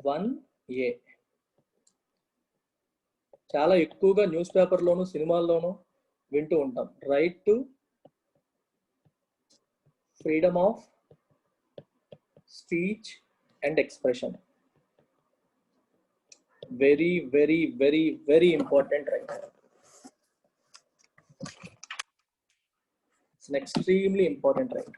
1A. చాలా ఎక్కువగా news పేపర్లోను సినిమాల్లోనూ వింటూ ఉంటాం. Right to freedom of speech and expression. Very, very, very, very important right. It's an extremely important right.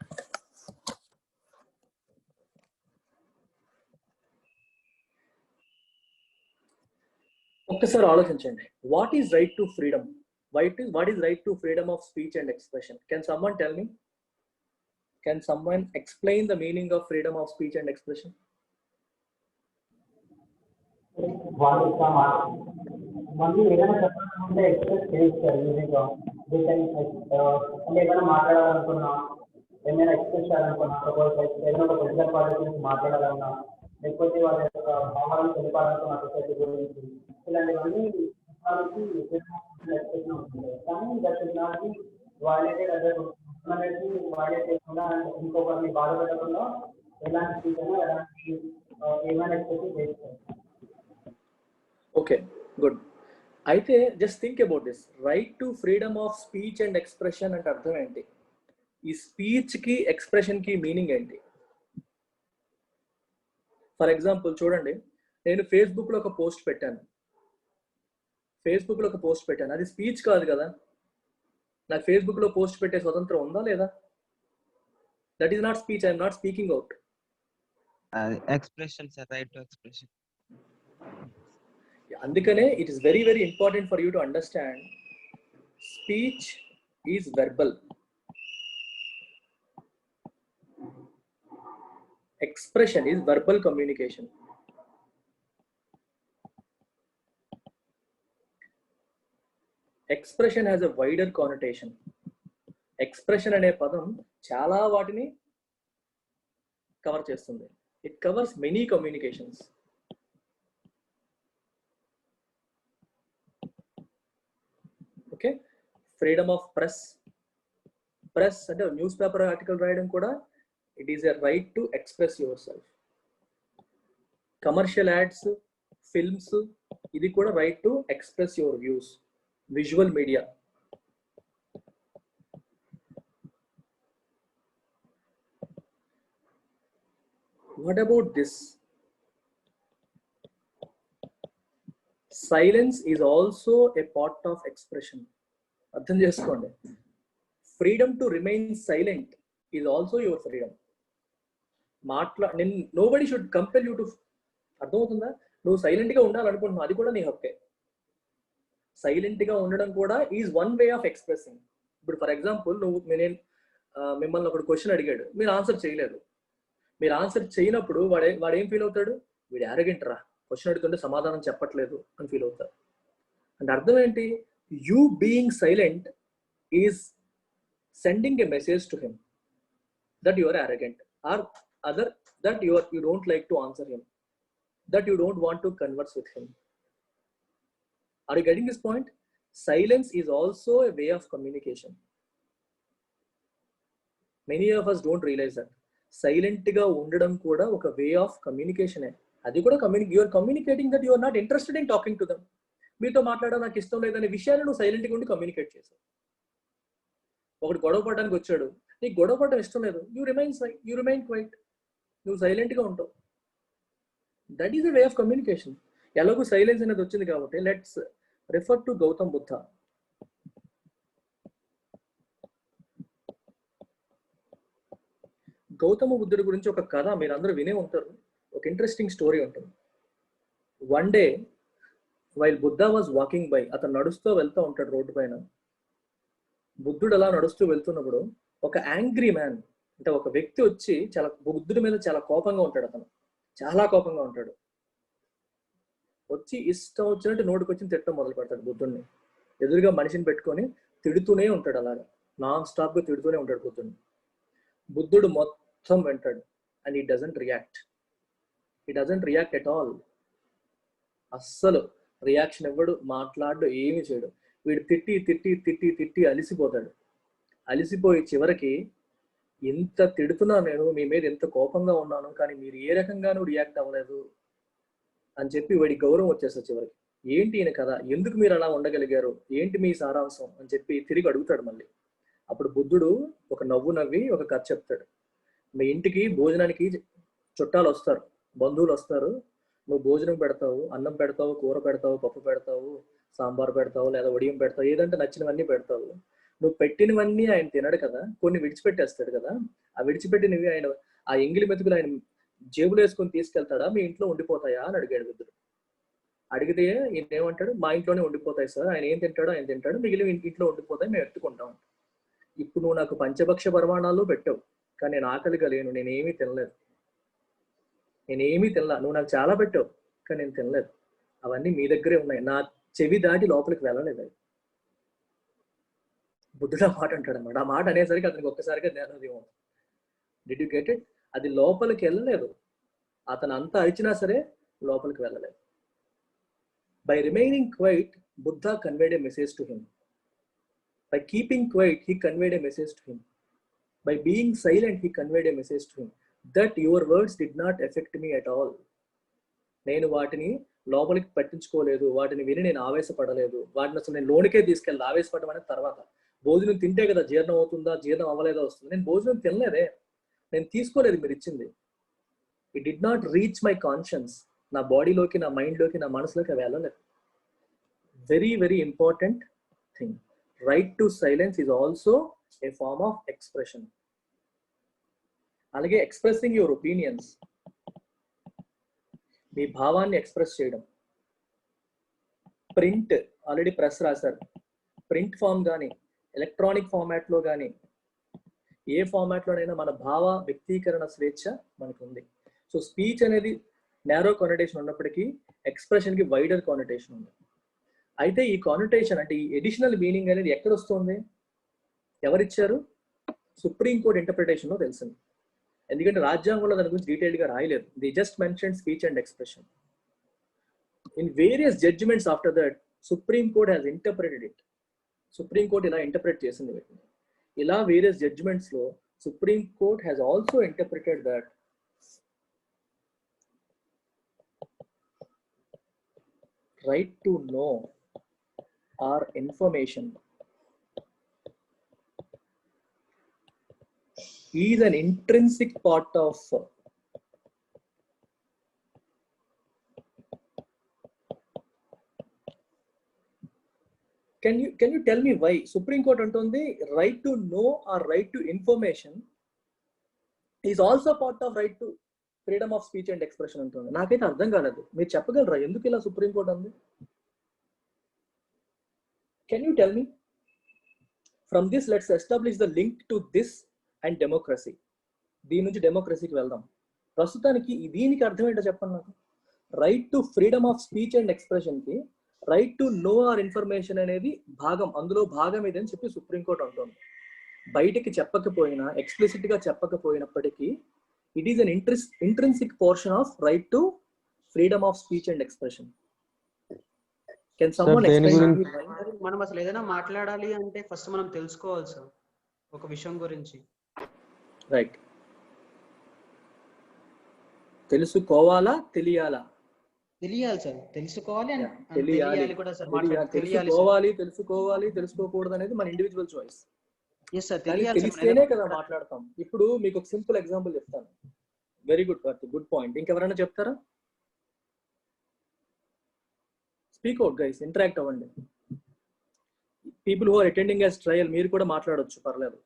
ఒక్కసారి ఆలోచించండి. What is right to freedom? What is right to freedom of speech and expression? Can someone tell me? Can someone explain the meaning of freedom of speech and expression? మళ్ళీ ఏదైనా చెప్పాలనుకుంటే express చేస్తారు ఈజీగా. అంటే ఏదైనా మాట్లాడాలనుకున్నా, ఏమైనా ఎక్స్ప్రెస్ చేయాలనుకున్నా, suppose ఏదైనా ఒక పొలిటికల్ పార్టీ గురించి మాట్లాడాలన్నా, లేకపోతే వాళ్ళ యొక్క భావాలను తెలిపాలనుకున్న సొసైటీ గురించి, ఇలాంటివన్నీ ఎక్స్ప్రెషన్ ఉంటుంది. కానీ that is not violated other అనేది వైలేట్ చేయకుండా, ఇంకొకరిని బాధ పెట్టకుండా ఎలాంటి స్పీచ్ అయినా ఎలాంటి ఏమైనా ఎక్స్ప్రెస్ చేస్తారు. Okay, good. అయితే just think about this. Right to freedom of speech and expression అంటే అర్థం ఏంటి? ఈ స్పీచ్కి ఎక్స్ప్రెషన్కి మీనింగ్ ఏంటి? ఫర్ ఎగ్జాంపుల్ చూడండి, నేను ఫేస్బుక్లో ఒక పోస్ట్ పెట్టాను. అది స్పీచ్ కాదు కదా. నాకు ఫేస్బుక్లో పోస్ట్ పెట్టే స్వతంత్రం ఉందా లేదా? That is not speech. I'm not speaking out. Expression sir, right to expression. అందుకనే it is very very important for you to understand speech is verbal, expression is verbal communication. Expression has a wider connotation. Expression అనే పదం చాలా వాటిని cover చేస్తుంది. It covers many communications. Okay, freedom of press అంటే news paper article రాయడం కూడా it is a right to express yourself. Commercial ads, films, ఇది కూడా right to express your views. Visual media. What about this? Silence is also a part of expression. అర్థం చేసుకోండి. Freedom to remain silent is also your freedom. Nobody should compel you to. అర్థమవుతుందా? నువ్వు సైలెంట్గా ఉండాలనుకుంటున్నావు, అది కూడా నీ హక్కే. సైలెంట్గా ఉండడం కూడా is one way of expressing. ఇప్పుడు ఫర్ ఎగ్జాంపుల్ నేను మిమ్మల్ని ఒకటి క్వశ్చన్ అడిగాడు, మీరు ఆన్సర్ చేయలేదు. మీరు ఆన్సర్ చేయనప్పుడు వాడు ఏం ఫీల్ అవుతాడు? వీడు యారగెంట్ రా, క్వశ్చన్ అడుగుతుంటే సమాధానం చెప్పట్లేదు అని ఫీల్ అవుతాడు. అంటే అర్థం ఏంటి? You being silent is sending a message to him that you are arrogant, or other that you don't like to answer him, that you don't want to converse with him. Are you getting this point? Silence is also a way of communication. Many of us don't realize that silent ga undadam kuda oka way of communication. Adi kuda you are communicating that you are not interested in talking to them. మీతో మాట్లాడడం నాకు ఇష్టం లేదనే విషయాన్ని నువ్వు సైలెంట్గా ఉండి communicate చేసావు. ఒకటి గొడవ పడడానికి వచ్చాడు, నీకు గొడవ పడడం ఇష్టం లేదు, యూ రిమైన్ క్వైట్, నువ్వు సైలెంట్గా ఉంటావు. That is a way of communication. ఎలాగో సైలెన్స్ అనేది వచ్చింది కాబట్టి let's refer to Gautam Buddha. Gautama బుద్ధుడి గురించి ఒక కథ మీరు అందరూ వినే ఉంటారు. ఒక ఇంట్రెస్టింగ్ స్టోరీ ఉంటుంది. One day while Buddha was walking by, అతను నడుస్తూ వెళ్తూ ఉంటాడు రోడ్డు పైన. బుద్ధుడు అలా నడుస్తూ వెళ్తున్నప్పుడు ఒక యాంగ్రీ మ్యాన్, అంటే ఒక వ్యక్తి వచ్చి బుద్ధుడి మీద చాలా కోపంగా ఉంటాడు. అతను చాలా కోపంగా ఉంటాడు. వచ్చి ఇష్టం వచ్చినట్టు నోటికి వచ్చి తిట్టడం మొదలు పెడతాడు బుద్ధుడిని. ఎదురుగా మనిషిని పెట్టుకొని తిడుతూనే ఉంటాడు. అలాగా నాన్ స్టాప్గా తిడుతూనే ఉంటాడు బుద్ధుడిని. బుద్ధుడు మొత్తం వింటాడు. అండ్ ఈ డజంట్ రియాక్ట్ ఎట్ ఆల్. అస్సలు రియాక్షన్ ఇవ్వడు, మాట్లాడు, ఏమీ చేయడు. వీడు తిట్టి తిట్టి తిట్టి తిట్టి అలిసిపోతాడు. అలిసిపోయి చివరికి, ఎంత తిడుతున్నా నేను, మీ మీద ఎంత కోపంగా ఉన్నాను, కానీ మీరు ఏ రకంగానూ రియాక్ట్ అవ్వలేదు, అని చెప్పి వాడికి గౌరవం వచ్చేస్తుంది చివరికి. ఏంటి ఈయన కదా, ఎందుకు మీరు అలా ఉండగలిగారు, ఏంటి మీ సారాంశం అని చెప్పి తిరిగి అడుగుతాడు మళ్ళీ. అప్పుడు బుద్ధుడు ఒక నవ్వు నవ్వి ఒక కథ చెప్తాడు. మీ ఇంటికి భోజనానికి చుట్టాలు వస్తారు, బంధువులు వస్తారు, నువ్వు భోజనం పెడతావు, అన్నం పెడతావు, కూర పెడతావు, పప్పు పెడతావు, సాంబార్ పెడతావు, లేదా వడియం పెడతావు, ఏదంటే నచ్చినవన్నీ పెడతావు. నువ్వు పెట్టినవన్నీ ఆయన తినడు కదా, కొన్ని విడిచిపెట్టేస్తాడు కదా. ఆ విడిచిపెట్టినవి ఆయన ఆ ఎంగిలి మెతుకులు ఆయన జేబులు వేసుకొని తీసుకెళ్తాడా, మీ ఇంట్లో ఉండిపోతాయా అని అడిగాడు బుద్ధుడు. అడిగితే ఈయన ఏమంటాడు, మా ఇంట్లోనే ఉండిపోతాయి సార్, ఆయన ఏం తింటాడో ఆయన తింటాడు, మిగిలిన ఇంట్లో ఉండిపోతాయి, మేము ఎత్తుకుంటాం. ఇప్పుడు నువ్వు నాకు పంచభక్ష పరిమాణాలు పెట్టావు, కానీ నేను ఆకలిగా లేను, నేనేమీ తినలేదు, నువ్వు నాకు చాలా పెట్టావు కానీ నేను తినలేదు, అవన్నీ మీ దగ్గరే ఉన్నాయి, నా చెవి దాటి లోపలికి వెళ్ళలేదు. అది బుద్ధుడు ఆ మాట అంటాడు అన్నమాట. ఆ మాట అనేసరికి అతనికి ఒక్కసారిగా జ్ఞానోదయం. Did you get it? అది లోపలికి వెళ్ళలేదు, అతను అంతా అరిచినా సరే లోపలికి వెళ్ళలేదు. By remaining quiet, Buddha conveyed a message to him. By keeping quiet, he conveyed a message to him. By being silent, he conveyed a message to him that your words did not affect me at all. నేను వాటిని లోపలికి పట్టించుకోలేదు, వాటిని విని నేను ఆవేశపడలేదు, వాటిని అసలు నేను లోనికే తీసుకెళ్ళి ఆవేశపడడం అనేది తర్వాత. భోజనం తింటే కదా జీర్ణం అవుతుందా, జీర్ణం అవ్వలేదా వస్తుంది. నేను భోజనం తినలేదే, నేను తీసుకోలేదు మీరు ఇచ్చింది. It did not reach my conscience. నా బాడీలోకి, నా మైండ్లోకి, నా మనసులోకి వెళ్ళలేదు. Very very important thing. Right to silence is also a form of expression. అలాగే ఎక్స్ప్రెసింగ్ యువర్ ఒపీనియన్స్, మీ భావాన్ని ఎక్స్ప్రెస్ చేయడం. ప్రింట్ ఆల్రెడీ ప్రెస్ రాశారు, ప్రింట్ ఫామ్ కానీ ఎలక్ట్రానిక్ ఫార్మాట్లో కానీ ఏ ఫార్మాట్లోనైనా మన భావ వ్యక్తీకరణ స్వేచ్ఛ మనకు ఉంది. సో స్పీచ్ అనేది నేరో కానోటేషన్ ఉన్నప్పటికీ ఎక్స్ప్రెషన్కి వైడర్ కానోటేషన్ ఉంది. అయితే ఈ కానోటేషన్ అంటే ఈ ఎడిషనల్ మీనింగ్ అనేది ఎక్కడ వస్తుంది, ఎవరిచ్చారు? సుప్రీంకోర్టు ఇంటర్ప్రిటేషన్లో తెలిసింది. ఎందుకంటే రాజ్యాంగంలో దాని గురించి డీటెయిల్గా రాయలేదు. They just mention speech and expression. In various judgments after that Supreme Court has interpreted it. Supreme Court ఇలా ఇంటర్ప్రిట్ చేసింది వీటిని. ఇలా వేరియస్ జడ్జిమెంట్స్లో Supreme Court has also interpreted that right to know or information is an intrinsic part of can you tell me why Supreme Court antundi right to know or right to information is also part of right to freedom of speech and expression ఉంటుంది. నాకైతే అర్థం కాలేదు, మీరు చెప్పగలరా ఎందుకు ఇలా supreme court ఉంది? Can you tell me? From this let's establish the link to this and democracy. దీని నుంచి డెమోక్రసీకి వెళ్దాం. ప్రస్తుతానికి దీనికి అర్థం ఏంటో చెప్పండి నాకు. Right to freedom of speech and ఎక్స్ప్రెషన్కి right to know or information అనేది భాగం, అందులో భాగం ఇదని చెప్పి సుప్రీంకోర్టు అంటుంది. బయటికి చెప్పకపోయినా, ఎక్స్ప్లిసిట్గా చెప్పకపోయినప్పటికీ it is an intrinsic portion of right to freedom of speech and expression. Can someone explain? మనం అసలు ఏదైనా మాట్లాడాలి అంటే ఫస్ట్ మనం తెలుసుకోవాలి సార్ ఒక విషయం గురించి. రైట్. తెలుసుకోవాలా తెలియాలా? తెలియాలి సార్, తెలుసుకోవాలి అని తెలియాలి కూడా సార్. తెలుసుకోవాలి తెలుసుకోకూడదు అనేది మన ఇండివిజువల్ చాయిస్. తెలిస్తేనే కదా మాట్లాడతాం. ఇప్పుడు మీకు ఒక సింపుల్ ఎగ్జాంపుల్ చెప్తాను. Very good Karthi, good point. ఇంకెవరైనా చెప్తారా? స్పీక్ అవుట్ గైస్, ఇంటరాక్ట్ అవ్వండి. People who are attending as trial మీరు కూడా మాట్లాడొచ్చు, పర్లేదు.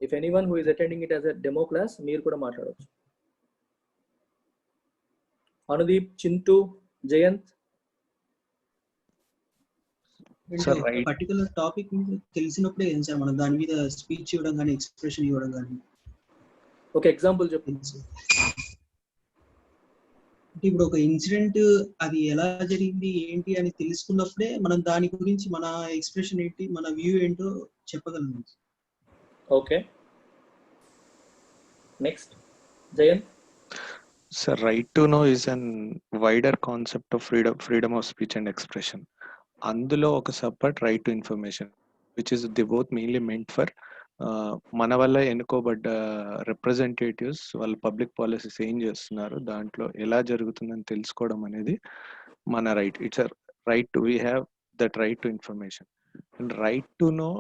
If anyone who is attending it as a demo class మీరు కూడా మాట్లాడొచ్చు. అనుదీప్, చింటూ, జయంత్. పర్టికులర్ టాపిక్ తెలిసినప్పుడే ఏం సార్ మనం దాని మీద స్పీచ్ ఇవ్వడం కానీ ఎక్స్ప్రెషన్ ఇవ్వడం కానీ. ఒక ఎగ్జాంపుల్ చెప్పండి. అంటే ఇప్పుడు ఒక ఇన్సిడెంట్ అది ఎలా జరిగింది ఏంటి అని తెలుసుకున్నప్పుడే మనం దాని గురించి మన ఎక్స్ప్రెషన్ ఏంటి, మన వ్యూ ఏంటో చెప్పగలం. Okay, next Jayant. Sir, right to know is an wider concept of freedom of speech and expression. అందులో ఒక subpart right to information, which is the both mainly meant for మన వల్ల ఎన్నుకోబడ్డ రిప్రజెంటేటివ్స్ వాళ్ళ పబ్లిక్ పాలసీస్ ఏం చేస్తున్నారు, దాంట్లో ఎలా జరుగుతుందని తెలుసుకోవడం అనేది మన right. It's a right to we have that right to information. And right to know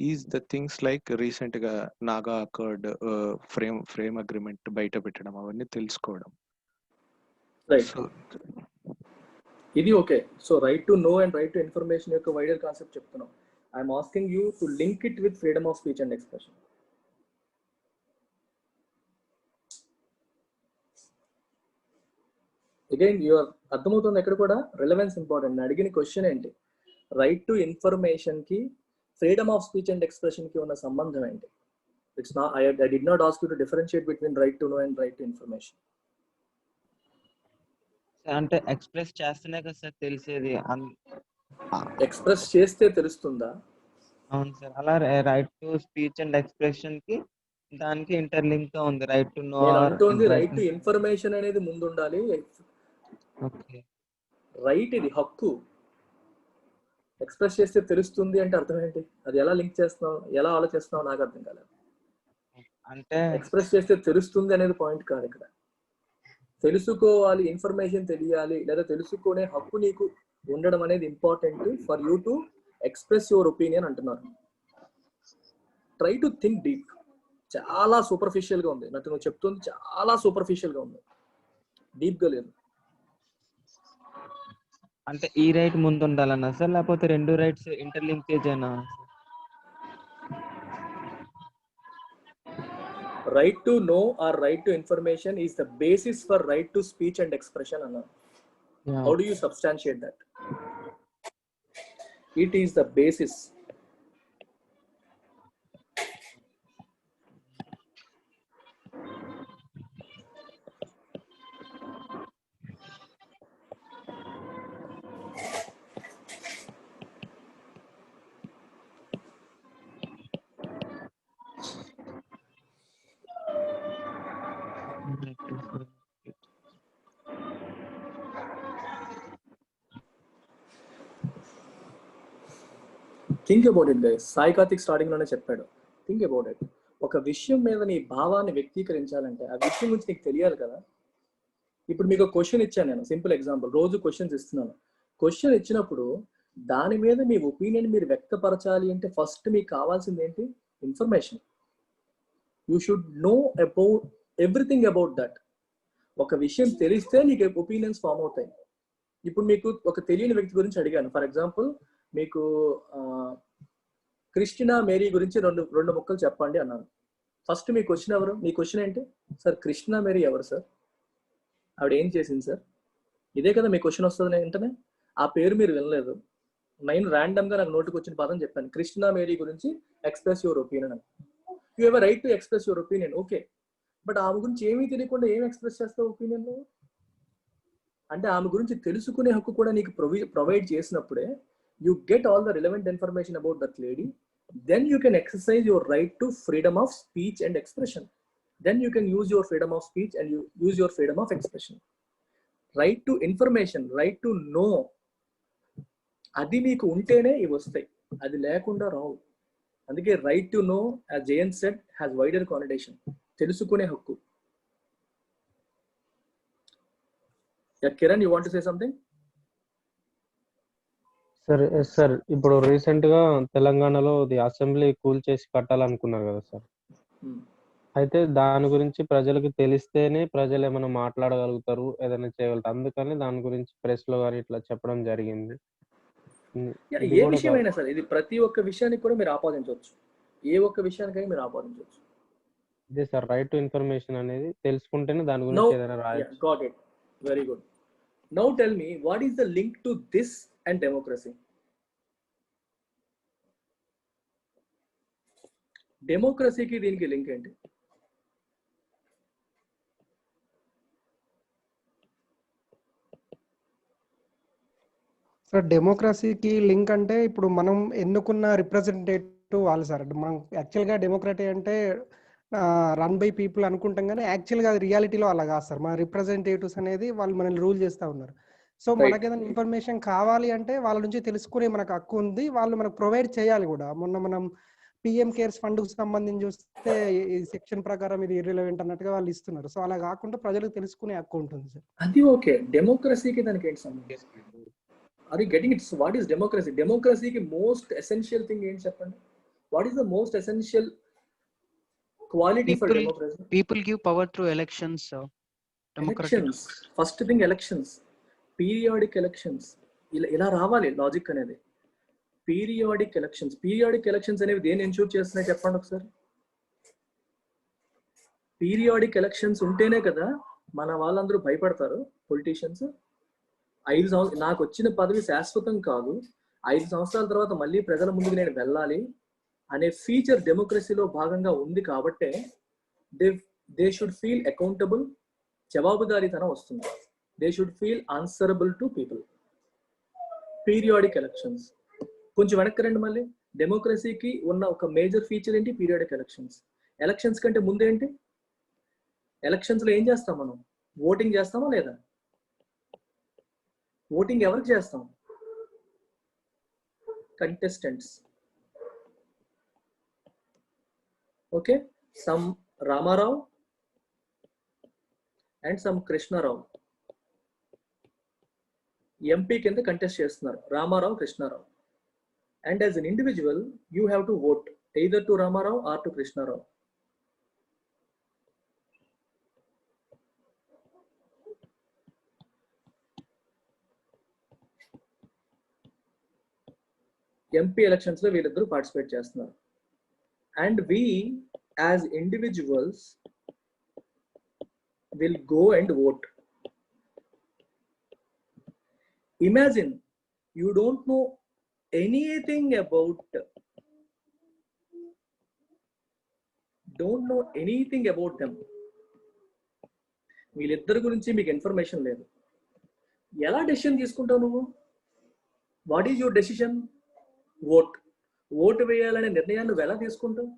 is the things like recent గా నాగా అకార్డ్ ఫ్రేమ్ అగ్రిమెంట్ బయట పెట్టడం, అవన్నీ తెలుసుకోవడం. రైట్, ఇది okay. So right to no and right to information యొక్క wider concept చెప్తున్నాం. I'm asking you to link it with freedom of speech and expression. Again your అర్థమవుతుంది ఎక్కడ కూడా రిలవెన్స్ ఇంపార్టెంట్. నేను అడిగిన క్వశ్చన్ ఏంటి, రైట్ టు ఇన్ఫర్మేషన్ కి freedom of speech and expression కి ఉన్న సంబంధం ఏంటి? It's not, I did not ask you to differentiate between right to no and right to information. అంటే ఎక్స్ప్రెస్ చేస్తేనే కదా సార్ తెలిసేది. ఎక్స్ప్రెస్ చేస్తే తెలుస్తుందా? అవును సార్, అలా right to speech and expression కి దానికి ఇంటర్లింక్ గా ఉంది. రైట్ టు నో నేను అంటుంది రైట్ టు ఇన్ఫర్మేషన్ అనేది ముందు ఉండాలి. రైట్ ఇది హక్కు. ఎక్స్ప్రెస్ చేస్తే తెలుస్తుంది అంటే అర్థం ఏంటి? అది ఎలా లింక్ చేస్తున్నావు, ఎలా ఆలోచిస్తున్నావు నాకు అర్థం కాలేదు. అంటే ఎక్స్ప్రెస్ చేస్తే తెలుస్తుంది అనేది పాయింట్ కాదు ఇక్కడ. తెలుసుకోవాలి, ఇన్ఫర్మేషన్ తెలియాలి, లేదా తెలుసుకునే హక్కు నీకు ఉండడం అనేది important for you to express your opinion అంటున్నారు. Try to think deep. చాలా సూపర్ఫిషియల్ గా ఉంది, నాకు నువ్వు చెప్తుంది చాలా సూపర్ఫిషియల్ గా ఉంది, డీప్ గా లేదు. అంటే ఈ రైట్ ముందు ఉండాలన్నా సార్, లేకపోతే రెండు రైట్స్ ఇంటర్లింకేజ్ అయినా? Right to know or right to information is the basis for right to speech and expression అన్న. How do you substantiate that? It is the basis. Think about it guys. Sai Karthik starting లోనే చెప్పాడు, think about it. ఒక విషయం మీద నీ భావాన్ని వ్యక్తీకరించాలంటే ఆ విషయం గురించి నీకు తెలియాలి కదా. ఇప్పుడు మీకు క్వశ్చన్ ఇచ్చాను నేను, సింపుల్ ఎగ్జాంపుల్, రోజు క్వశ్చన్స్ ఇస్తున్నాను. క్వశ్చన్ ఇచ్చినప్పుడు దాని మీద మీ ఒపీనియన్ మీరు వ్యక్తపరచాలి అంటే ఫస్ట్ మీకు కావాల్సింది ఏంటి? Information. You should know about everything about that. ఒక విషయం తెలిస్తే నీకు ఒపీనియన్స్ ఫామ్ అవుతాయి. ఇప్పుడు మీకు ఒక తెలియని వ్యక్తి గురించి అడిగాను, ఫర్ ఎగ్జాంపుల్ మీకు క్రిస్టినా మేరీ గురించి రెండు ముక్కలు చెప్పండి అన్నాను. ఫస్ట్ మీ క్వశ్చన్ ఎవరు? మీ క్వశ్చన్ ఏంటి? సార్ క్రిస్టినా మేరీ ఎవరు సార్? ఆవిడ ఏం చేసింది సార్? ఇదే కదా మీ క్వశ్చన్ వస్తుంది వెంటనే. ఆ పేరు మీరు వినలేదు, నేను ర్యాండమ్ గా నాకు నోటికి వచ్చిన పదం చెప్పాను, క్రిస్టినా మేరీ గురించి ఎక్స్ప్రెస్ యువర్ ఒపీనియన్ అని. You have right to express your opinion, okay. But ఆమె గురించి ఏమీ తెలియకుండా ఏం ఎక్స్ప్రెస్ చేస్తావు ఒపీనియన్? అంటే ఆమె గురించి తెలుసుకునే హక్కు కూడా నీకు ప్రొవైడ్ చేసినప్పుడే you get all the relevant information about that lady, then you can exercise your right to freedom of speech and expression. Then you can use your freedom of speech and you use your freedom of expression. Right to information, right to know, అది మీకు ఉంటేనే ఇవి వస్తాయి, అది లేకుండా రావు. అందుకే right to no, as Jayant said, has wider connotation. తెలుసుకునే హక్కు. Yeah, Kiran, you want to say something? Sir ఇప్పుడు రీసెంట్ గా తెలంగాణలో అసెంబ్లీ కూల్చేసి కట్టాలనుకున్నారు కదా సార్. అయితే దాని గురించి ప్రజలకు తెలిస్తేనే ప్రజలు ఏమైనా మాట్లాడగలుగుతారు, ఏదైనా చేయగలుగుతారు. అందుకని దాని గురించి ప్రెస్ లో కానీ ఇట్లా చెప్పడం జరిగింది. ఏ విషయమైనా సరే, ఇది ప్రతి ఒక్క విషయానికి కూడా మీరు ఆపాదించవచ్చు, ఏ ఒక్క విషయానికైనా మీరు ఆపాదించవచ్చు. ఇదే సార్ రైట్ టు ఇన్ఫర్మేషన్ అనేది తెలుసుకుంటేనే దాని గురించి ఏదైనా రాయొచ్చు. Got it. Very good. Now tell me, what is the link to this and democracy? డెమోక్రసీకి దీనికి లింక్ ఏంటి? సార్ డెమోక్రసీకి లింక్ అంటే ఇప్పుడు మనం ఎన్నుకున్న రిప్రజెంటేటివ్ వాళ్ళు సార్. మనం యాక్చువల్గా డెమోక్రసీ అంటే రన్ బై పీపుల్ అనుకుంటాం, కానీ యాక్చువల్గా అది రియాలిటీలో అలా కాదు సార్. మన రిప్రజెంటేటివ్స్ అనేది వాళ్ళు మనల్ని రూల్ చేస్తూ ఉన్నారు. సో మనకి ఏదైనా ఇన్ఫర్మేషన్ కావాలి అంటే వాళ్ళ నుంచి తెలుసుకునే మనకు హక్కు ఉంది, వాళ్ళు మనకు ప్రొవైడ్ చేయాలి కూడా. మొన్న మనం పిఎం కేర్స్ ఫండ్ కు సంబంధించి చూస్తే ఈ సెక్షన్ ప్రకారం ఇది ఇర్రిలవెంట్ అన్నట్టుగా వాళ్ళు ఇస్తున్నారు. సో అలా కాకుండా ప్రజలకు తెలుసుకునే హక్కు ఉంటుంది సార్. అది ఓకే, డెమోక్రసీకి దానికి ఏంటి సంబంధం? Are you getting its? What is democracy? డెమోక్రసీకి మోస్ట్ ఎసెన్షియల్ థింగ్ ఏంటి చెప్పండి? What is the most essential quality for democracy? People give power through elections. Elections. First thing elections. Periodic elections. ఇలా రావాలి logic అనేది. Periodic elections. Periodic elections అనేవి దేన్ని ensure చేస్తున్నాయి చెప్పండి ఒకసారి. పీరియాడిక్ ఎలక్షన్స్ ఉంటేనే కదా మన వాళ్ళందరూ భయపడతారు పొలిటీషియన్స్. 5 సంవత్సరాలు నాకు వచ్చిన పదవి శాశ్వతం కాదు, 5 సంవత్సరాల తర్వాత మళ్ళీ ప్రజల ముందుకు నేను వెళ్ళాలి అనే ఫీచర్ డెమోక్రసీలో భాగంగా ఉంది కాబట్టే దే షుడ్ ఫీల్ అకౌంటబుల్. జవాబుదారీతనం వస్తుంది. They should feel answerable to people. Periodic elections. కొంచెం వెనక్కి రండి మళ్ళీ. డెమోక్రసీకి ఉన్న ఒక మేజర్ ఫీచర్ ఏంటి? Periodic elections. ఎలక్షన్స్ కంటే ముందేంటి? ఎలక్షన్స్ లో ఏం చేస్తాం మనం? ఓటింగ్ చేస్తామా లేదా? ఓటింగ్ ఎవరికి చేస్తాం? Contestants. Okay, some Ramarao and some Krishnarao MP కింద కంటెస్ట్ చేస్తున్నారు. Ramarao, Krishnarao. And as an individual you have to vote either to Ramarao or to Krishnarao. MP elections లో వీళ్ళిద్దరూ పార్టిసిపేట్ చేస్తున్నారు. And we as individuals will go and vote. Imagine you don't know anything about them. వీళ్ళిద్దరి గురించి మీకు information లేదు. ఎలా decision తీసుకుంటావు నువ్వు? What is your decision? Vote. Vote వేయాలనే నిర్ణయాన్ని నువ్వు ఎలా తీసుకుంటావు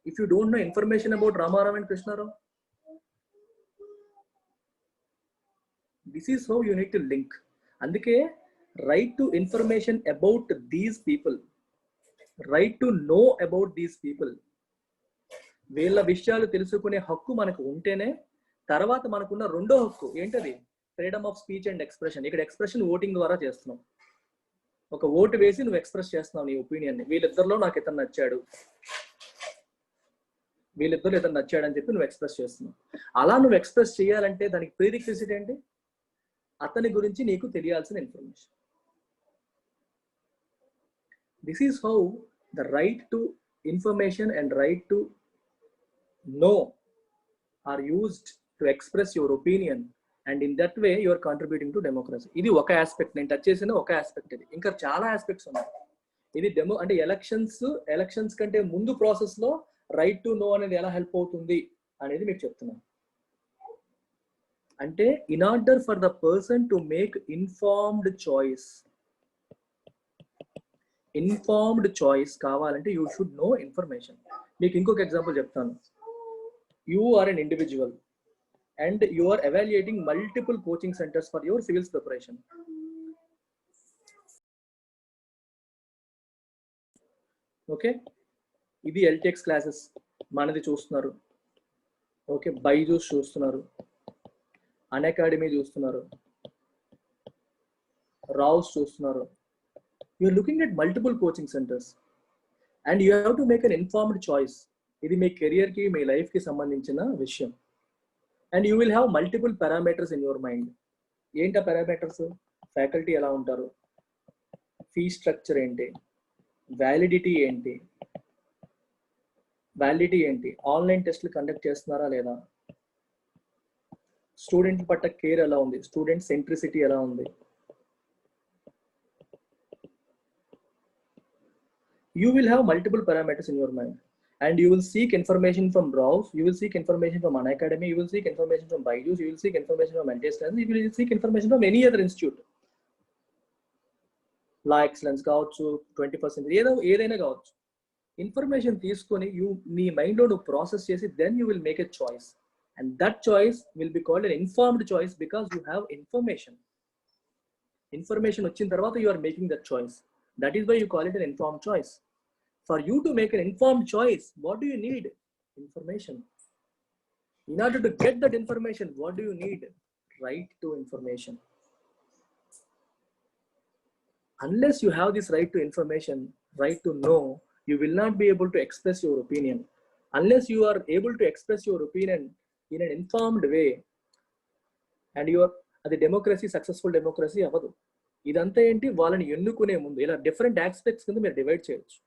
if you don't know information about Ramarao and Krishnarao? This is how you need to link. అందుకే right to information about these people, right to know about these people, వీళ్ళ విషయాలు తెలుసుకునే హక్కు మనకు ఉంటేనే తర్వాత మనకున్న రెండో హక్కు ఏంటది? Freedom of speech and expression. ఇక్కడ ఎక్స్ప్రెషన్ ఓటింగ్ ద్వారా చేస్తున్నాం. ఒక ఓటు వేసి నువ్వు ఎక్స్ప్రెస్ చేస్తున్నావు నీ ఒపీనియన్ని. వీళ్ళిద్దరిలో నాకు ఇతను నచ్చాడు, వీళ్ళిద్దరు ఇతను నచ్చాడు అని చెప్పి నువ్వు ఎక్స్ప్రెస్ చేస్తున్నావు. అలా నువ్వు ఎక్స్ప్రెస్ చేయాలంటే దానికి ప్రీరిక్విజిట్ ఏంటి? అతని గురించి నీకు తెలియాల్సిన information. This is how the right to information and right to know or used to express your opinion. And in that way you are contributing to democracy. ఇది ఒక ఆస్పెక్ట్, నేను టచ్ చేసిన ఒక ఆస్పెక్ట్. ఇది ఇంకా చాలా ఆస్పెక్ట్స్ ఉన్నాయి. ఇది అంటే ఎలక్షన్స్ కంటే ముందు ప్రాసెస్ లో రైట్ టు నో అనేది ఎలా హెల్ప్ అవుతుంది అనేది మీకు చెప్తున్నాను. అంటే in order for the person to make informed choice కావాలంటే యూ షుడ్ నో ఇన్ఫర్మేషన్. మీకు ఇంకొక ఎగ్జాంపుల్ చెప్తాను. You are an individual and you are evaluating multiple coaching centers for your civils preparation. Okay, ఇది LTX క్లాసెస్ మనది చూస్తున్నారు. Okay, Byju's చూస్తున్నారు, అన్అకాడమీ చూస్తున్నారు, రావ్స్ చూస్తున్నారు. You are looking at multiple coaching centers and you have to make an informed choice. ఇది మీ career కి, మీ life కి సంబంధించిన విషయం. And you will have multiple parameters in your mind. ఏంటా పారామీటర్స్? ఫ్యాకల్టీ ఎలా ఉంటారు, ఫీ స్ట్రక్చర్ ఏంటి, వ్యాలిడిటీ ఏంటి, ఆన్లైన్ టెస్ట్లు కండక్ట్ చేస్తున్నారా లేదా, స్టూడెంట్ పట్ల కేర్ ఎలా ఉంది, స్టూడెంట్ సెంట్రిసిటీ ఎలా ఉంది. You will have multiple parameters in your mind. And you will seek information from Raws, you will seek information from Unacademy, you will seek information from Byju's, you will seek information from LTS, you will seek information from any other institute. Law Excellence కావచ్చు, 21st ఏదైనా కావచ్చు. Information తీసుకొని నీ మైండ్లో నువ్వు process చేసి then you will make a choice. And that choice will be called an informed choice because you have information. Information వచ్చిన తర్వాత you are making that choice. That is why you call it an informed choice. For you to make an informed choice, what do you need? Information. In order to get that information, what do you need? Right to information. Unless you have this right to information, right to know, you will not be able to express your opinion. Unless you are able to express your opinion in an informed way, and you are అది democracy successful democracy అవ్వదు. ఇదంతా ఏంటి, వాళ్ళని ఎన్నుకునే ముందు ఇలా different aspects కింద మీరు డివైడ్ చేయొచ్చు.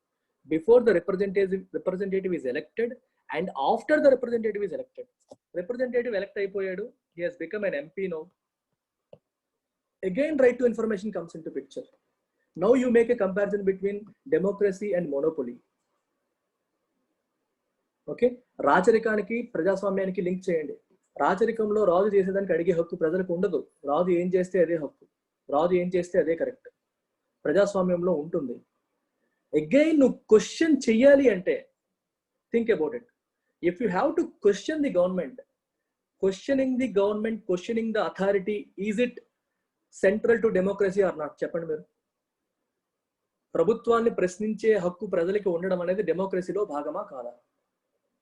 Before the representative is elected and after the representative is elected. Representative elect అయిపోయాడు, he has become an MP now. Again, right to information comes into picture. Now you make a comparison between democracy and monopoly. Okay, రాచరికానికి ప్రజాస్వామ్యానికి link చేయండి. రాచరికంలో రాజు చేసేదానికి అడిగే హక్కు ప్రజలకు ఉండదు. రాజు ఏం చేస్తే అదే హక్కు, రాజు ఏం చేస్తే అదే కరెక్ట్. ప్రజాస్వామ్యంలో ఉంటుంది. అగైన్ నువ్వు క్వశ్చన్ చెయ్యాలి అంటే think about it. If you have to question the government, questioning the government, questioning the authority, is it central to democracy are not? చెప్పండి మీరు. ప్రభుత్వాన్ని ప్రశ్నించే హక్కు ప్రజలకి ఉండడం అనేది డెమోక్రసీలో భాగమా కాదా?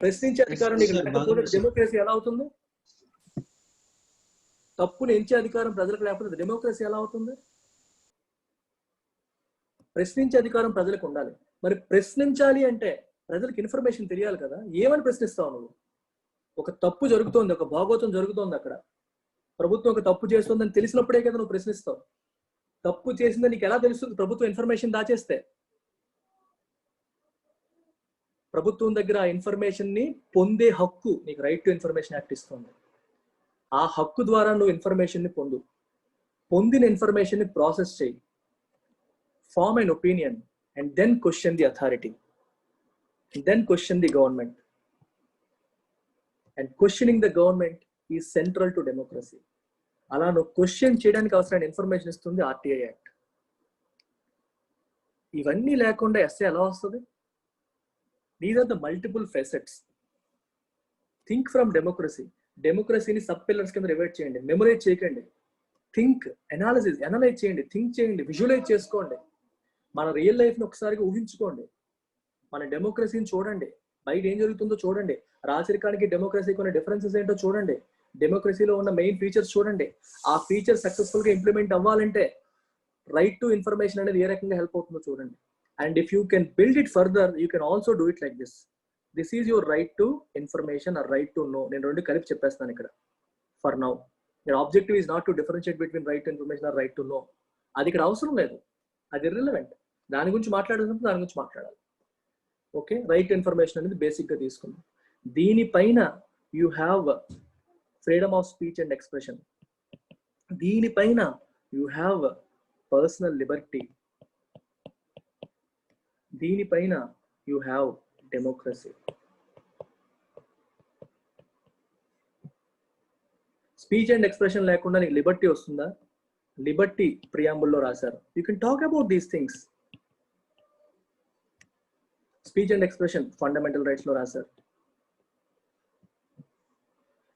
ప్రశ్నించే అధికారం నీకు లేకపోతే డెమోక్రసీ ఎలా అవుతుంది? తప్పుని ఎంచే అధికారం ప్రజలకు లేకపోతే డెమోక్రసీ ఎలా అవుతుంది? ప్రశ్నించే అధికారం ప్రజలకు ఉండాలి. మరి ప్రశ్నించాలి అంటే ప్రజలకు ఇన్ఫర్మేషన్ తెలియాలి కదా. ఏమని ప్రశ్నిస్తావు నువ్వు? ఒక తప్పు జరుగుతోంది, ఒక భాగోతం జరుగుతోంది, అక్కడ ప్రభుత్వం ఒక తప్పు చేస్తుందని తెలిసినప్పుడే కదా నువ్వు ప్రశ్నిస్తావు. తప్పు చేసిందని నీకు ఎలా తెలుస్తుంది? ప్రభుత్వం ఇన్ఫర్మేషన్ దాచేస్తే. ప్రభుత్వం దగ్గర ఆ ఇన్ఫర్మేషన్ ని పొందే హక్కు నీకు రైట్ టు ఇన్ఫర్మేషన్ యాక్ట్ ఇస్తుంది. ఆ హక్కు ద్వారా నువ్వు ఇన్ఫర్మేషన్ ని పొందు. పొందిన ఇన్ఫర్మేషన్ ని ప్రాసెస్ చేయి, form an opinion, and then question the authority, and then question the government. And questioning the government is central to democracy. అలా నువ్వు క్వశ్చన్ చేయడానికి అవసరమైన ఇన్ఫర్మేషన్ ఇస్తుంది ఆర్టీఐ యాక్ట్. ఇవన్నీ లేకుండా ఎస్ఏ ఎలా వస్తుంది? These are the multiple facets. Think from democracy. డెమోక్రసీని సబ్ పిల్లర్స్ కింద డివైడ్ చేయండి, మెమరైజ్ చేయకండి. థింక్, అనలైజ్ చేయండి, థింక్ చేయండి, విజువలైజ్ చేసుకోండి. మన రియల్ లైఫ్ని ఒకసారిగా ఊహించుకోండి. మన డెమోక్రసీని చూడండి, బయట ఏం జరుగుతుందో చూడండి. రాచరికానికి డెమోక్రసీకి ఉన్న డిఫరెన్సెస్ ఏంటో చూడండి. డెమోక్రసీలో ఉన్న మెయిన్ ఫీచర్స్ చూడండి. ఆ ఫీచర్స్ సక్సెస్ఫుల్ గా ఇంప్లిమెంట్ అవ్వాలంటే రైట్ టు ఇన్ఫర్మేషన్ అనేది ఏ రకంగా హెల్ప్ అవుతుందో చూడండి. And if you can build it further, you can also do it like this. This is your right to information are right to no. నేను రెండు కలిపి చెప్పేస్తాను ఇక్కడ for now. your objective is not to differentiate between right to information or right to know. అది ఇక్కడ అవసరం లేదు, అది irrelevant. దాని గురించి మాట్లాడుతున్నప్పుడు దాని గురించి మాట్లాడాలి. ఓకే, రైట్ టు ఇన్ఫర్మేషన్ అనేది బేసిక్ గా తీసుకుందాం. దీనిపైన you have freedom of speech and expression. దీనిపైన యూ హ్యావ్ పర్సనల్ లిబర్టీ. దీనిపైన you have democracy. Speech and expression లేకుండా నీకు లిబర్టీ వస్తుందా? లిబర్టీ ప్రియాంబుల్లో రాశారు. You can talk about these things. Speech and expression fundamental rights లో రాశారు.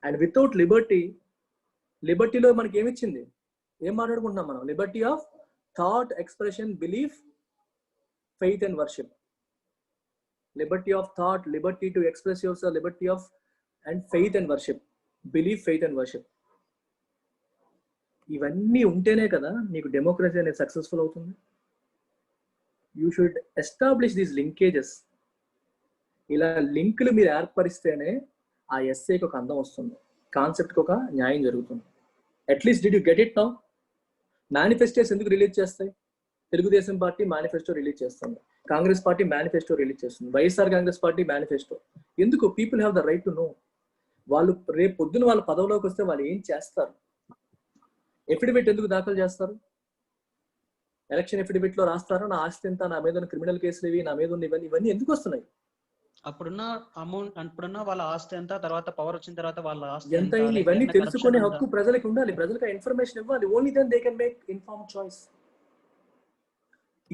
అండ్ వితౌట్ లిబర్టీ, లిబర్టీలో మనకి ఏమిచ్చింది? ఏం మాట్లాడుకుంటున్నాం మనం? Liberty of thought, expression, belief, faith and worship. Liberty of thought, Liberty to express your self, Liberty of and faith and worship. Belief, faith and worship. ఇవన్నీ ఉంటేనే కదా నీకు డెమోక్రసీ అనేది సక్సెస్ఫుల్ అవుతుంది. You should establish these linkages. ఇలా లింకులు మీరు ఏర్పరిస్తేనే ఆ ఎస్ఏకి ఒక అందం వస్తుంది, కాన్సెప్ట్కి ఒక న్యాయం జరుగుతుంది. At least did you get it now? Manifestos ఎందుకు రిలీజ్ చేస్తాయి? తెలుగుదేశం పార్టీ మేనిఫెస్టో రిలీజ్ చేస్తుంది, కాంగ్రెస్ పార్టీ మేనిఫెస్టో రిలీజ్ చేస్తుంది, వైఎస్ఆర్ కాంగ్రెస్ పార్టీ మేనిఫెస్టో. ఎందుకు? People have the right to no. వాళ్ళు రేపు పొద్దున వాళ్ళ పదవిలోకి వస్తే వాళ్ళు ఏం చేస్తారు? ఎఫిడవిట్ ఎందుకు దాఖలు చేస్తారు? ఎలక్షన్ ఎఫిడవిట్ లో రాస్తారు, నా ఆస్తి ఎంత, నా మీద ఉన్న క్రిమినల్ కేసులు ఇవి, నా మీద ఉన్న ఇవన్నీ ఎందుకు వస్తున్నాయి? అప్పుడున్న అమౌంట్, అప్పుడున్న వాళ్ళ ఆస్తి ఎంత, తర్వాత పవర్ వచ్చిన తర్వాత వాళ్ళ ఆస్తి ఎంత అయింది, ఇవన్నీ తెలుసుకునే హక్కు ప్రజలకు ఉండాలి. ప్రజలకు ఇన్ఫర్మేషన్ ఇవ్వాలి. Only then they can make informed choice.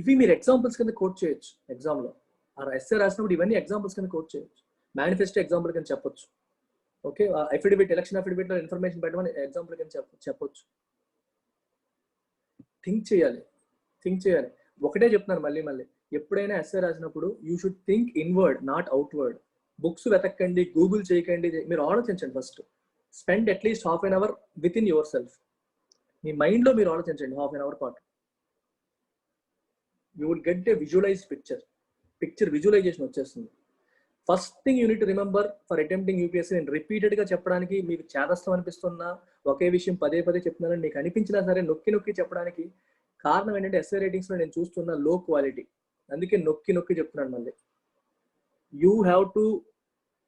ఇవి మీరు ఎగ్జాంపుల్స్ కింద కోట్ చేయొచ్చు ఎగ్జామ్ లో. ఆ ఎస్ఏ రాసినప్పుడు ఇవన్నీ ఎగ్జాంపుల్స్ కింద కోట్ చేయొచ్చు. మేనిఫెస్టో ఎగ్జాంపుల్ కింద చెప్పొచ్చు. ఓకే, ఎఫిడవిట్, ఎలక్షన్ ఎఫిడవిట్ లో ఇన్ఫర్మేషన్ పెట్టమని ఎగ్జాంపుల్ కింద చెప్పొచ్చు. థింక్ చేయాలి, థింక్ చేయాలి. ఒకటే చెప్తున్నాను మళ్ళీ మళ్ళీ, ఎప్పుడైనా ఎస్ఏ రాసినప్పుడు you should think inward, not outward. Books వెతకండి, గూగుల్ చేయకండి, మీరు ఆలోచించండి. First spend at least half an hour within yourself. మీ మైండ్లో మీరు ఆలోచించండి హాఫ్ అన్ అవర్ పాటు. You will get a visualized picture visualization వచ్చేస్తుంది. First thing you need to remember for attempting UPSC, నేను రిపీటెడ్గా చెప్పడానికి మీకు చేదస్తం అనిపిస్తున్నా, ఒకే విషయం పదే పదే చెప్తున్నానని మీకు అనిపించినా సరే నొక్కి నొక్కి చెప్పడానికి కారణం ఏంటంటే ఎస్ఏ రైటింగ్స్లో నేను చూస్తున్న లో క్వాలిటీ. అందుకే నొక్కి నొక్కి చెప్తున్నాను మళ్ళీ. యూ హ్యావ్ టు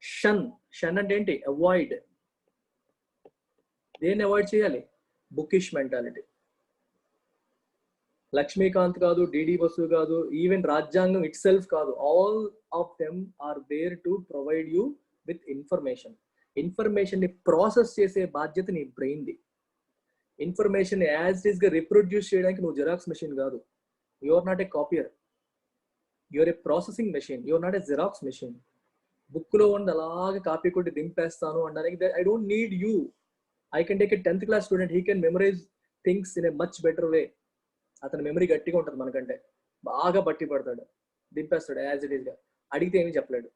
షన్ అంటే ఏంటి? అవాయిడ్. దేన్ని అవాయిడ్ చేయాలి? Bookish mentality. లక్ష్మీకాంత్ కాదు, డిడి బసు కాదు, ఈవెన్ రాజ్యాంగం ఇట్ సెల్ఫ్ కాదు, all of them are there to provide you with information. Information ని ప్రాసెస్ చేసే బాధ్యత నీ బ్రెయిన్ది. ఇన్ఫర్మేషన్ యాజ్ ఇట్ ఈస్ గా రిప్రొడ్యూస్ చేయడానికి నువ్వు జెరాక్స్ మెషిన్ కాదు. You are not a copier, you are a processing machine, you are not a xerox machine. Book లో ఉంది అలాగే కాపీ కొట్టి దింపేస్తాను అనడానికి I don't need you. I can take a 10th class student, he can memorize things in a much better way. అతని memory గట్టిగా ఉంటుంది మనకంటే, బాగా బట్టి పడతాడు, దింపేస్తాడు యాజ్ ఇట్ ఈస్ గా. అడిగితే ఏమీ చెప్పలేడు,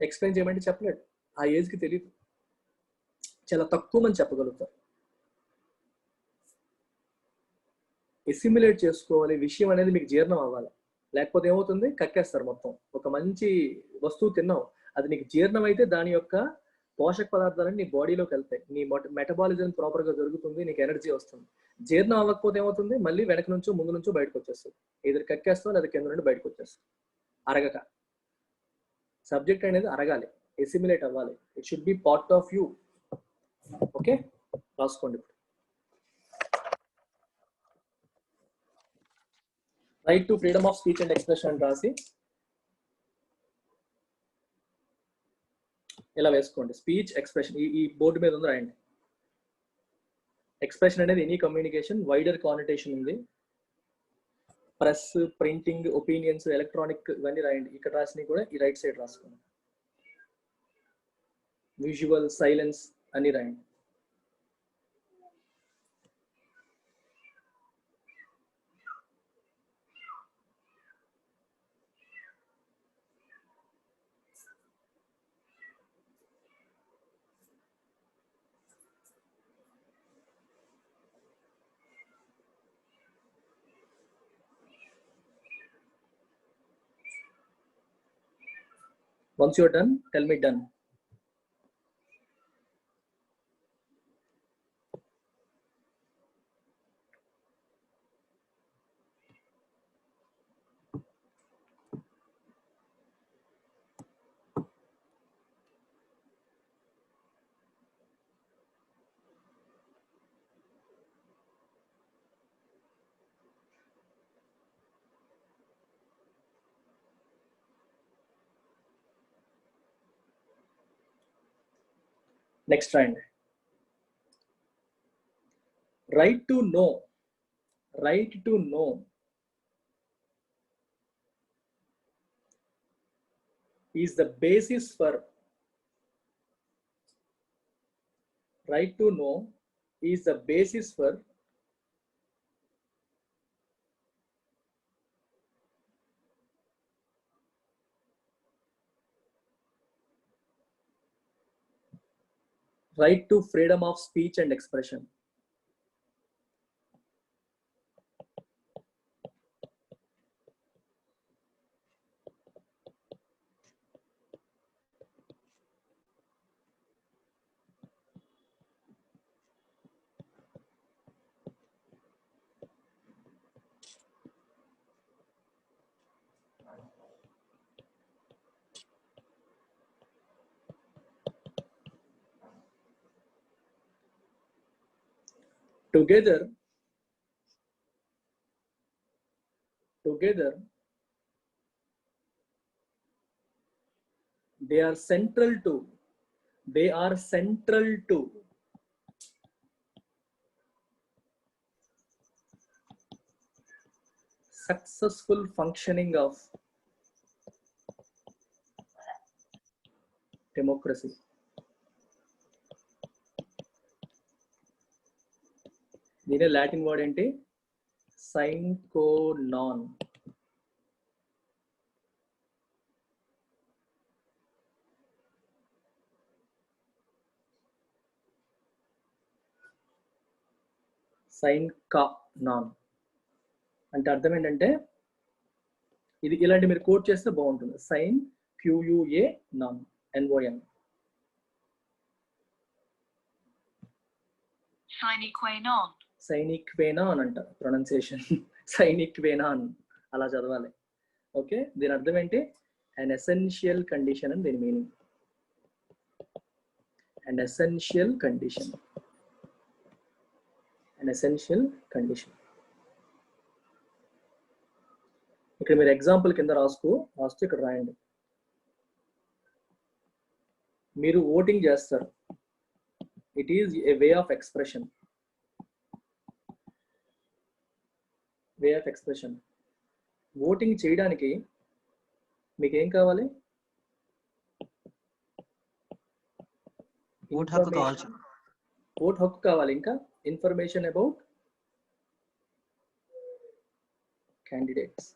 ఎక్స్ప్లెయిన్ చేయమంటే చెప్పలేడు, ఆ ఏజ్కి తెలియదు. చాలా తక్కువ మంది చెప్పగలుగుతారు. ఎసిమ్యులేట్ చేసుకోవాలి, విషయం అనేది మీకు జీర్ణం అవ్వాలి. లేకపోతే ఏమవుతుంది? కక్కేస్తారు మొత్తం. ఒక మంచి వస్తువు తిన్నావు, అది నీకు జీర్ణం అయితే దాని యొక్క పోషక పదార్థాలని నీ బాడీలోకి వెళ్తాయి, నీ మెటబాలిజం ప్రాపర్ గా జరుగుతుంది, నీకు ఎనర్జీ వస్తుంది. జీర్ణం అవ్వకపోతే ఏమవుతుంది? మళ్ళీ వెనక నుంచో ముందు నుంచో బయటకు వచ్చేస్తుంది. ఎదురు కక్కేస్తావు లేదా కింద నుండి బయటకు వచ్చేస్తుంది. అరగక. సబ్జెక్ట్ అనేది అరగాలి, ఎసిమ్యులేట్ అవ్వాలి. It should be part of you. Okay, రాసుకోండి. Right to freedom of speech and expression అని రాసి ఇలా వేసుకోండి. స్పీచ్, ఎక్స్ప్రెషన్ ఈ బోర్డు మీద ఉంది, రాయండి. ఎక్స్ప్రెషన్ అనేది ఎనీ కమ్యూనికేషన్, వైడర్ కానిటేషన్ ఉంది. ప్రెస్, ప్రింటింగ్, ఒపీనియన్స్, ఎలక్ట్రానిక్, ఇవన్నీ రాయండి. ఇక్కడ రాసినవి కూడా ఈ రైట్ సైడ్ రాసుకోండి. విజువల్, సైలెన్స్ అన్ని రాయండి. Once you're done, tell me done. Next trend. Right to know. Right to know is the basis for. Right to know is the basis for right to freedom of speech and expression. Together, they are central to successful functioning of democracy. దీని Latin word ఏంటి? సైన్కోనాన్. Sign కా non అంటే అర్థం ఏంటంటే ఇది ఇలాంటి మీరు quote చేస్తే బాగుంటుంది. Sine QUA non NON. Sine qua non అంట ప్రొనౌన్సియేషన్. సైనిక్వేనాన్ అలా చదవాలి. ఓకే, దీని అర్థం ఏంటి? అన్ ఎసెన్షియల్ కండిషన్ అని దీని meaning. an essential condition. An essential condition. ఇక్కడ మీరు ఎగ్జాంపుల్ కింద రాస్తూ ఇక్కడ రాయండి. మీరు ఓటింగ్ చేస్తారు. It is a way of expression. Way of expression. Voting చేయడానికి మీకు ఏం కావాలి? ఓట్ హక్కు కావాలి. ఇంకా ఇన్ఫర్మేషన్ అబౌట్ క్యాండిడేట్స్.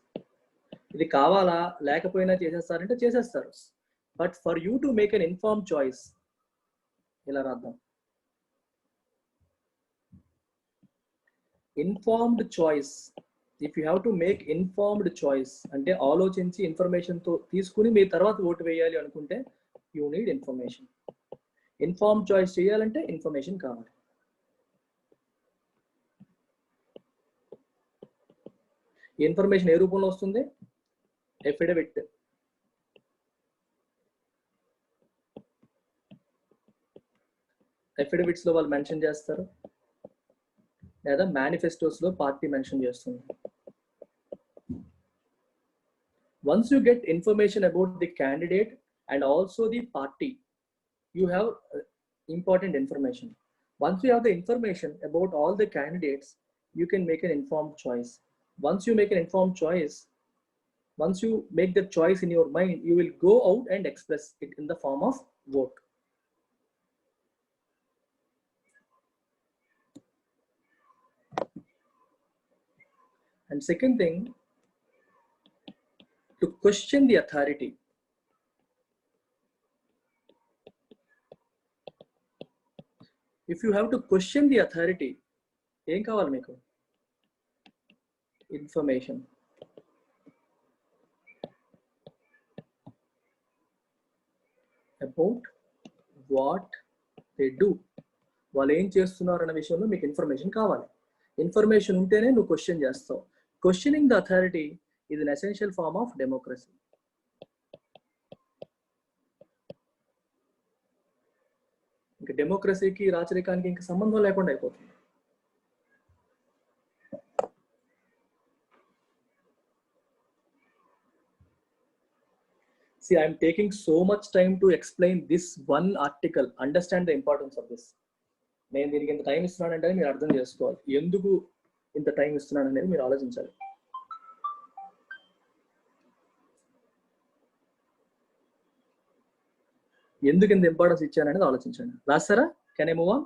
ఇది కావాలా? లేకపోయినా చేసేస్తారంటే చేసేస్తారు. But for you to make an inform choice, ఇలా రాద్దాం. Informed choice. If you have to make informed choice అంటే ఆలోచించి ఇన్ఫర్మేషన్తో తీసుకుని మీ తర్వాత ఓటు వేయాలి అనుకుంటే you need information. Inform choice చేయాలంటే ఇన్ఫర్మేషన్ కావాలి. ఇన్ఫర్మేషన్ ఏ రూపంలో వస్తుంది? ఎఫిడవిట్. ఎఫిడవిట్స్ లో వాళ్ళు మెన్షన్ చేస్తారు, లేదా మేనిఫెస్టోస్ లో పార్టీ మెన్షన్ చేస్తుంది. Once you get information about the candidate and also the party, you have important information. Once you have the information about all the candidates, you can make an informed choice. Once you make an informed choice, once you make the choice in your mind, you will go out and express it in the form of vote. And second thing, to question the authority. If you have to question the authority, ఏం కావాలి మీకు? Information. About what they do. వాళ్ళు ఏం చేస్తున్నారు అన్న విషయంలో మీకు information కావాలి. ఇన్ఫర్మేషన్ ఉంటేనే నువ్వు క్వశ్చన్ చేస్తావు. Questioning the authority is an essential form of democracy. ఇంకా డెమోక్రసీకి రాచరికానికి ఇంకా సంబంధం లేకుండా అయిపోతుంది. See, I am taking so much time to explain this one article. Understand the importance of this. నేను దీనికి ఇంత టైం ఇస్తున్నానంటే మీరు అర్థం చేసుకోవాలి. ఎందుకు ఇంత టైం ఇస్తున్నాను అనేది మీరు ఆలోచించాలి. ఎందుకు ఇంత ఇంపార్టెన్స్ ఇచ్చాననేది ఆలోచించండి. రాస్తారా? Can I move on?